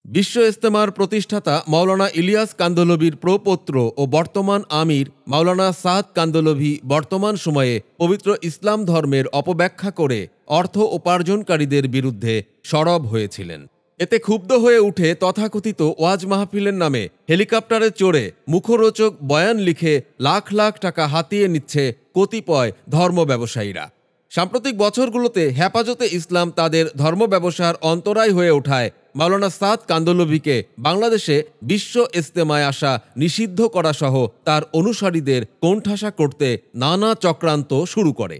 বিশ্ব ইজতেমার প্রতিষ্ঠাতা মাওলানা ইলিয়াস কান্ধলভির প্রপৌত্র ও বর্তমান আমির মাওলানা সাদ কান্ধলভি বর্তমান সময়ে পবিত্র ইসলাম ধর্মের অপব্যাখ্যা করে অর্থ উপার্জনকারীদের বিরুদ্ধে সরব হয়েছিলেন। এতে ক্ষুব্ধ হয়ে উঠে তথাকথিত ওয়াজ মাহফিলের নামে হেলিকপ্টারে চড়ে মুখরোচক বয়ান লিখে লাখ লাখ টাকা হাতিয়ে নিচ্ছে কতিপয় ধর্ম ব্যবসায়ীরা। সাম্প্রতিক বছরগুলোতে হেফাজতে ইসলাম তাদের ধর্ম ব্যবসার অন্তরায় হয়ে ওঠায় মাওলানা সাদ কান্ধলভিকে বাংলাদেশে বিশ্ব ইজতেমায় আসা নিষিদ্ধ করা সহ তার অনুসারীদের কোণঠাসা করতে নানা চক্রান্ত শুরু করে।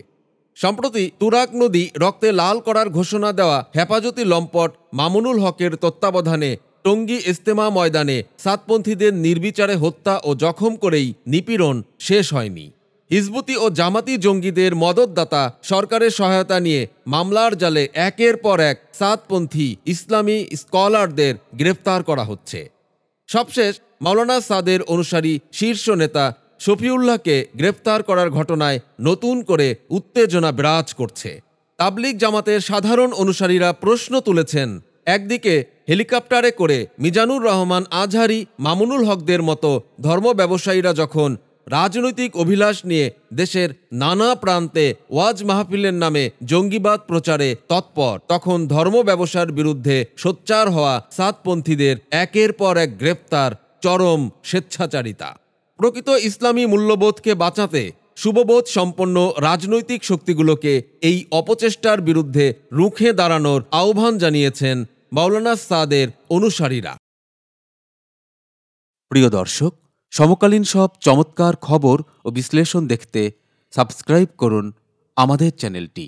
সম্প্রতি তুরাগ নদী রক্তে লাল করার ঘোষণা দেওয়া হেফাজতি লম্পট মামুনুল হকের তত্ত্বাবধানে টঙ্গী ইজতেমা ময়দানে সাতপন্থীদের নির্বিচারে হত্যা ও জখম করেই নিপীড়ন শেষ হয়নি। হিজবুতি ও জামাতি জঙ্গিদের মদতদাতা সরকারের সহায়তা নিয়ে মামলার জালে একের পর এক সাতপন্থী ইসলামী স্কলারদের গ্রেফতার করা হচ্ছে। সবশেষ মাওলানা সাদের অনুসারী শীর্ষ নেতা শফিউল্লাহকে গ্রেফতার করার ঘটনায় নতুন করে উত্তেজনা বিরাজ করছে। তাবলিগ জামাতের সাধারণ অনুসারীরা প্রশ্ন তুলেছেন, একদিকে হেলিকপ্টারে করে মিজানুর রহমান আজহারি মামুনুল হকদের মতো ধর্ম ব্যবসায়ীরা যখন রাজনৈতিক অভিলাষ নিয়ে দেশের নানা প্রান্তে ওয়াজ মাহফিলের নামে জঙ্গিবাদ প্রচারে তৎপর, তখন ধর্ম ব্যবসার বিরুদ্ধে সোচ্চার হওয়া সাতপন্থীদের একের পর এক গ্রেফতার, চরম স্বেচ্ছাচারিতা। প্রকৃত ইসলামী মূল্যবোধকে বাঁচাতে শুভবোধ সম্পন্ন রাজনৈতিক শক্তিগুলোকে এই অপচেষ্টার বিরুদ্ধে রুখে দাঁড়ানোর আহ্বান জানিয়েছেন মাওলানা সাদের অনুসারীরা। প্রিয় দর্শক, সমকালীন সব চমৎকার খবর ও বিশ্লেষণ দেখতে সাবস্ক্রাইব করুন আমাদের চ্যানেলটি।